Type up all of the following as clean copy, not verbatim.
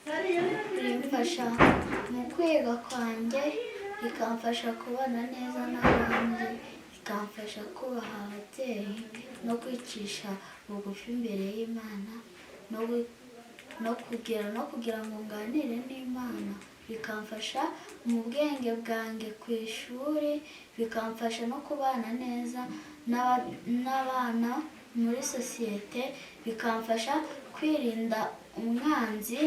rimfasha mu kwiga kwanjye, rikamfasha kubana neza n'abandi, rikamfasha kubaha ababyeyi no kwicisha bugufi imbere y'Imana, no kugira ngo nganire n'Imana, bikamfasha mu bwenge bwanjye ku ishuri, bikamfasha no kubana neza n'abana muri sosiyete, bikamfasha kwirinda umwanzi,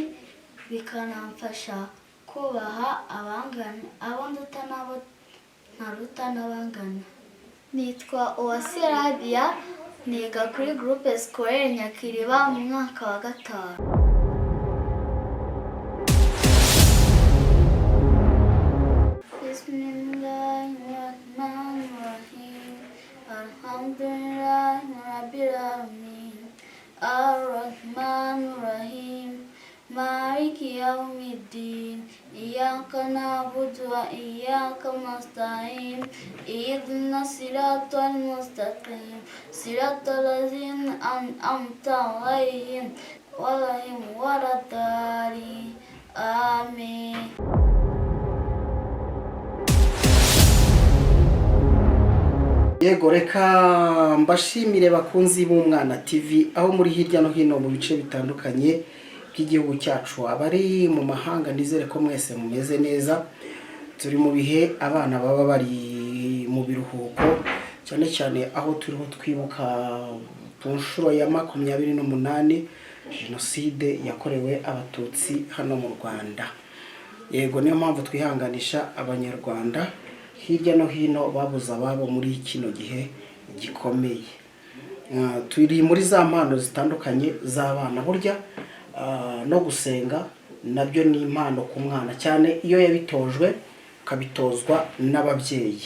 bikanamfasha kubaha abo nduta n'abo ntaruta n'abangana. Nitwa Uwase Rabia, niga kuri groupe scolaire Nyakiriba mu mwaka wa 5. Bismillahirrahmanirrahim. Alhamdulillahi rabbil alamin. Ar-Rahmanir-Rahim. Maliki yawmiddin. Iyyaka na'budu wa iyyaka nasta'in. Ihdinas siratal mustaqim. Siratal ladzina an'amta 'alaihim ghayril waladdallin. Amin. Yego, reka mbashimire bakunzi b'Umwana TV aho muri hirya no hino mu bice bitandukanye by'igihugu cyacu, abari mu mahanga nizere ko mwese mumeze neza. Turi mu bihe abana baba bari mu biruhuko, cyane cyane aho turiho twibuka ku nshuro ya 28 Jenoside yakorewe Abatutsi hano mu Rwanda. Yego, niyo mpamvu twihanganisha Abanyarwanda hirya no hino babuze ababo muri kino gihe gikomeye. Turi muri za mpano zitandukanye z'abana, burya no gusenga nabyo ni impano ku mwana, cyane iyo yabitojwe kabitozwa n'ababyeyi.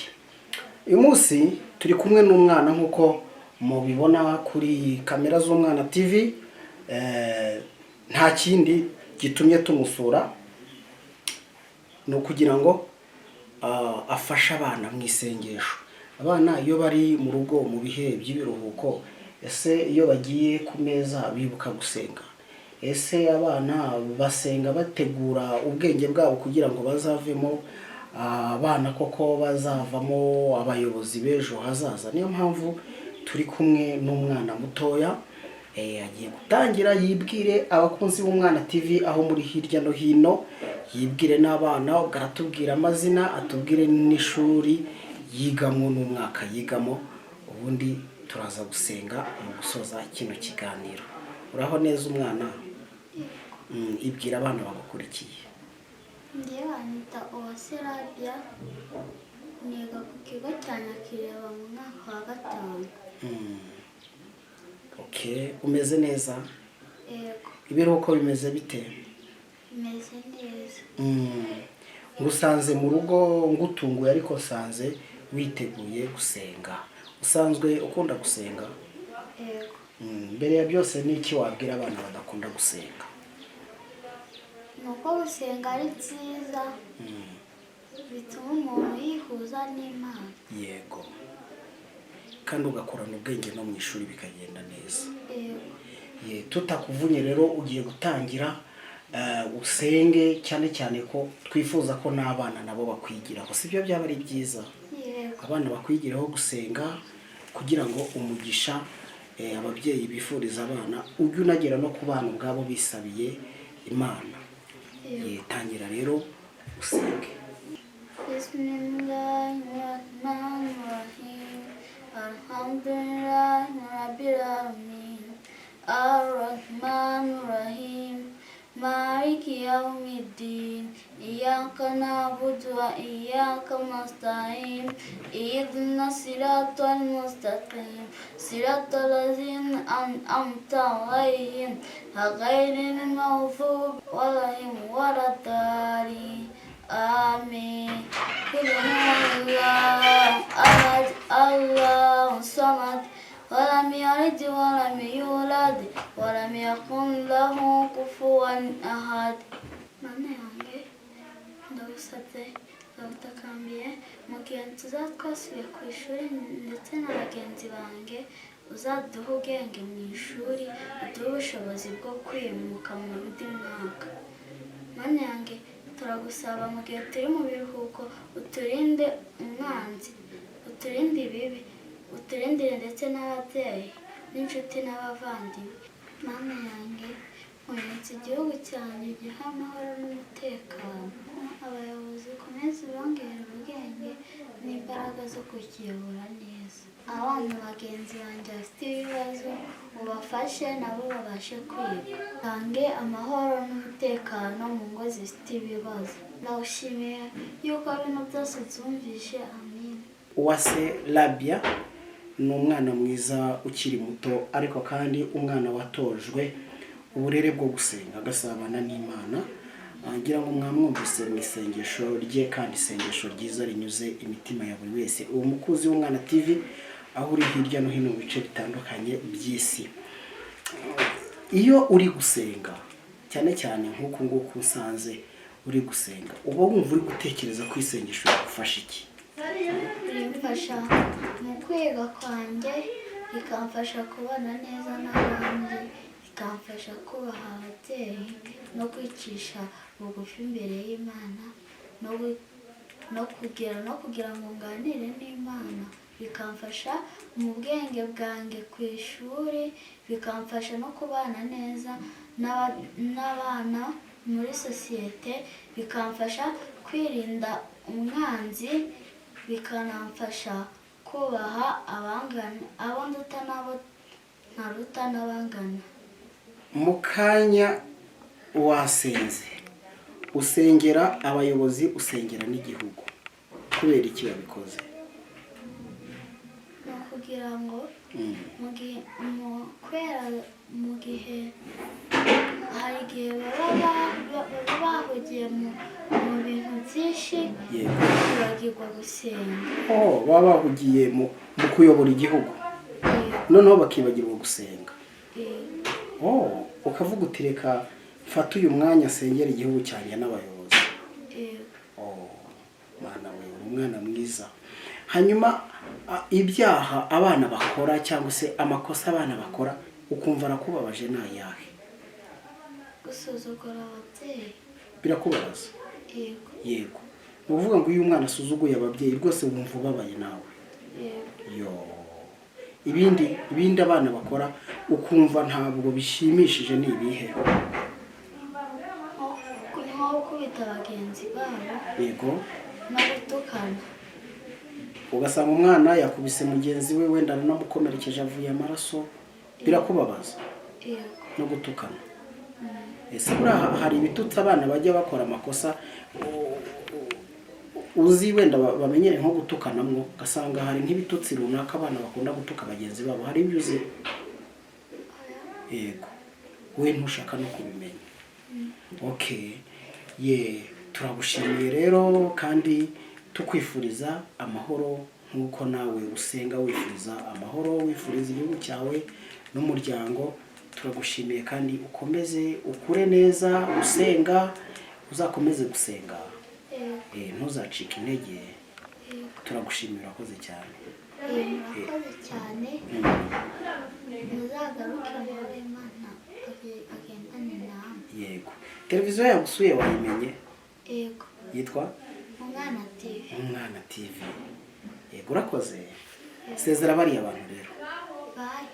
Uyu munsi turi kumwe n'umwana nk'uko mubibona kuri kamera z'Umwana TV. Nta kindi gitumye tumusura, ni ukugira ngo afasha abana mu isengesho. Abana iyo bari mu rugo mu bihe by'ibiruhuko, ese iyo bagiye ku meza bibuka gusenga? Ese abana basenga bategura ubwenge bwabo kugira ngo bazavemo abana koko bazavamo abayobozi b'ejo hazaza? Niyo mpamvu turi kumwe n'umwana mutoya, agiye gutangira yibwire abakunzi b'Umwana TV aho muri hirya no hino, yibwire n'abana, aratubwira amazina, atubwire n'ishuri yigamo n'umwaka yigamo, ubundi turaza gusenga mu gusoza kino kiganiro. Uraho neza umwana? Ibwira abana bagukurikiye. Ndiye banyita Uwase Rabia, niga ku kigo cya Nyakiriba mu mwaka wa 5. Okay, umeze neza? Yego. Ibiruhuko bimeze bite? Bimeze neza. Ngusanze mu rugo ngutunguye, ariko sanze witeguye gusenga. Usanzwe ukunda gusenga? Yego. Mbere ya byose ni iki wabwira abana badakunda gusenga? Nuko gusenga ari byiza, bituma umuntu yihuza n'Imana. Yego, kandi ugakorana ubwenge no mu ishuri bikagenda neza. Yego. Tutakuvunye rero ugiye gutangira usenge, cyane cyane ko twifuza ko n'abana nabo bakwigiraho. Sibyo byaba ari byiza? Yego. Abana bakwigiraho gusenga kugira ngo umugisha ababyeyi bifuriza abana ujye unagera no ku bana ubwabo bisabiye Imana. Tangira rero usenge. Bismillahirrahmanirrahim. Alhamdulillahi rabbil alamin. Ar-Rahmanir-Rahim. Maliki yawmiddin. Iyyaka na'budu wa iyyaka nasta'in. Ihdinas siratal mustaqim. Siratal ladzina an'amta 'alaihim ghayril maghdubi 'alaihim waladdallin. Amin. Qul huwallahu ahad, Allahu samad. ولم يلد ولم يولد ولم يكن له كفوا أحد. Mana yanjye ndagusabye ndagutakambiye, mu gihe tuzaba twasubiye ku ishuri ndetse na bagenzi banjye, uzaduhe ubwenge mu ishuri, uduhe ubushobozi bwo kwimuka mu undi mwaka. turagusaba mu gihe turi mu biruhuko uturinde umwanzi, uturinde ibibi, uturindire ndetse n'ababyeyi n'inshuti n'abavandimwe. Mana yanjye, nkweretse igihugu cyanjye giha amahoro n'umutekano. Abayobozi ukomeze bongere ubwenge n'imbaraga zo kukiyobora neza. Abana bagenzi banjye bafite ibibazo ubafashe nabo babashe kwiga. Tange amahoro n'umutekano mu ngo zifite ibibazo. Ndawushimiye yuko bino byose byumvishe. Amen. Uwase Labia ni umwana mwiza ukiri muto, ariko kandi umwana watojwe uburere bwo gusenga agasabana n'Imana. Ngira ngo mwamwumvise mu isengesho rye, kandi isengesho ryiza rinyuze imitima ya buri wese. Uwo mukuzi w'Umwana TV aho uri hirya no hino mu bice bitandukanye by'isi. Iyo uri gusenga cyane cyane nk'uku nguku usanze uri gusenga, uba wumva uri gutekereza ku isengesho rigufasha iki? Rimfasha mu kwiga kwanjye, rikamfasha kubana neza n'abandi, rikamfasha kubaha ababyeyi no kwicisha bugufi imbere y'Imana, no kugira ngo nganire n'Imana, bikamfasha mu bwenge bwanjye ku ishuri, bikamfasha no kubana neza n'abana muri sosiyete, bikamfasha kwirinda umwanzi, bikanamfasha kubaha abangana, abo nduta n'abo ntaruta n'abangana. Mu kanya wasenze, usengera abayobozi, usengera n'igihugu, kubera iki wabikoze? Ni ukugira ngo mu gihe hari igihe baba bahugiye mu bintu byinshi, bibagirwa gusenga. Baba bahugiye mu kuyobora igihugu, noneho bakibagirwa gusenga. Ukavuga uti reka mfate uyu mwanya asengera igihugu cyanjye n'abayobozi. Mana we, umwana mwiza. Hanyuma ibyaha abana bakora cyangwa se amakosa abana bakora ukumva arakubabaje ni ayahe? Gusuzugura ababyeyi. Birakubabaza? Yego. Ni ukuvuga ngo iyo umwana asuzuguye ababyeyi rwose wumva ubabaye nawe? Yego. Ibindi abana bakora ukumva ntabwo bishimishije ni ibihe? Nko gukubita bagenzi babo. Yego. No gutukana. Ugasanga umwana yakubise mugenzi we, wenda anamukomerekeje avuye amaraso, birakubabaza? Yego. No gutukana. Ese hari ibitutsi abana bajya bakora amakosa uzi wenda bamenyere nko gutukanamwo, ugasanga hari nk'ibitutsi runaka abana bakunda gutuka bagenzi babo, hari ibyo uzi? Yego. We ntushaka no kubimenya. Turagushimiye rero kandi tukwifuriza amahoro, nk'uko nawe usenga wifuriza amahoro, wifuriza igihugu cyawe n'umuryango. Turagushimiye kandi ukomeze ukure neza usenga, uzakomeze gusenga, ntuzacike intege. Turagushimira, urakoze cyane. Murakoze cyane. Muzagaruke muri Imana agendane namwe. Yego. Televiziyo yagusuye wayimenye? Yego. Yitwa Umwana TV. Umwana TV. Yego, urakoze. Sezera bariya abantu rero. Bye.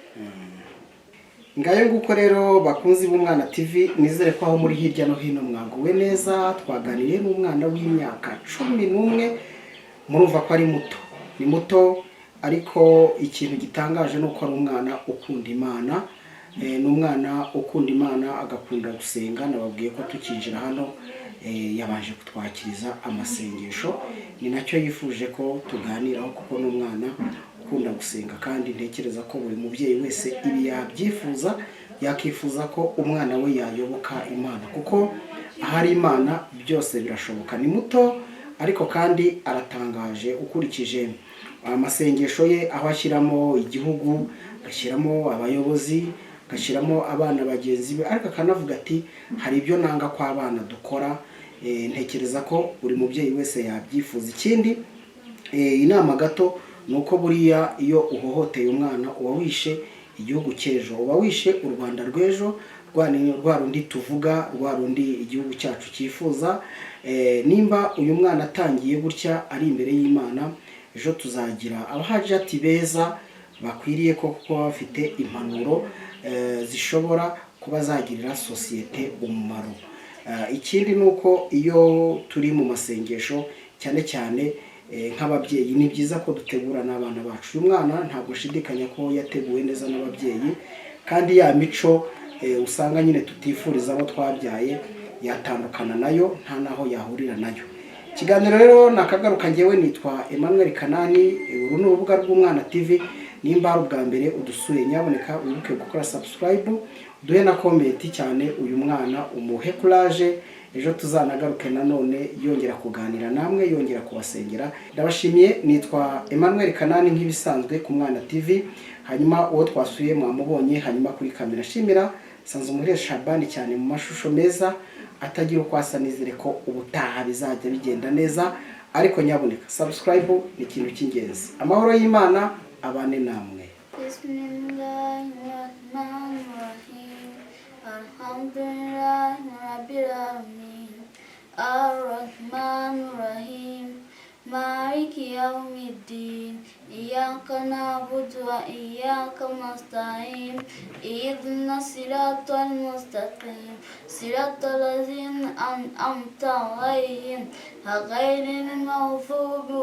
Ngayo nguko rero bakunzi b'Umwana TV, nizere ko aho muri hirya no hino mwaguwe neza. Twaganiriye n'umwana w'imyaka 11, murumva ko ari muto. Ni muto, ariko ikintu gitangaje ni uko ari umwana ukunda Imana. Ni umwana ukunda Imana agakunda gusenga. Nababwiye ko tukinjira hano yabanje kutwakiriza amasengesho, ni nacyo yifuje ko tuganiraho, kuko ni umwana ukunda gusenga, kandi ntekereza ko buri mubyeyi wese ibi yabyifuza, yakifuza ko umwana we yayoboka Imana, kuko ahari Imana byose birashoboka. Ni muto ariko kandi aratangaje ukurikije amasengesho ye, aho ashyiramo igihugu, agashyiramo abayobozi, agashyiramo abana bagenzi be, ariko akanavuga ati hari ibyo nanga ko abana dukora. Ntekereza ko buri mubyeyi wese yabyifuza. Ikindi inama gato nuko buriya iyo uhohoteye umwana uba wishe igihugu cy'ejo, uba wishe u Rwanda rw'ejo, rwa rundi tuvuga, rwa rundi igihugu cyacu cyifuza. Nimba uyu mwana atangiye gutya ari imbere y'Imana, ejo tuzagira abahajati beza bakwiriye kuba bafite impanuro zishobora kuba zagirira sosiyete umumaro. Ikindi ni uko iyo turi mu masengesho cyane cyane nk'ababyeyi, ni byiza ko dutegura n'abana bacu. Uyu mwana ntabwo ushidikanya ko yateguwe neza n'ababyeyi, kandi ya mico usanga nyine tutifuriza abo twabyaye yatandukana nayo, nta naho yahurira nayo. Ikiganiro rero nakagaruka, njyewe nitwa Emmanuel Kanani. Uru ni urubuga rw'Umwana TV. Nimba ari ubwa mbere udusuye, nyaboneka wibuke gukora subscribe, duhe na comment cyane uyu mwana umuhe courage. Ejo tuzanagaruke nanone yongera kuganira namwe, yongera kubasengera. Ndabashimiye. Nitwa Emmanuel Kanani nk'ibisanzwe ku Mwana TV. Hanyuma uwo twasuye mwamubonye, hanyuma kuri kamera shimira Sanzumuhire Shabani cyane mu mashusho meza atagira uko asa. Nizere ko ubutaha bizajya bigenda neza, ariko nyaboneka subscribe ni ikintu cy'ingenzi. Amahoro y'Imana abane namwe. Bismillahirrahmanirrahim. Alhamdulillahi rabbil alamin. Ar-Rahmanir-Rahim. Maliki yawmiddin. Iyyaka na'budu wa iyyaka nasta'in. Ihdinas siratal mustaqim. Siratal ladzina an'amta 'alaihim ghairil maghdubi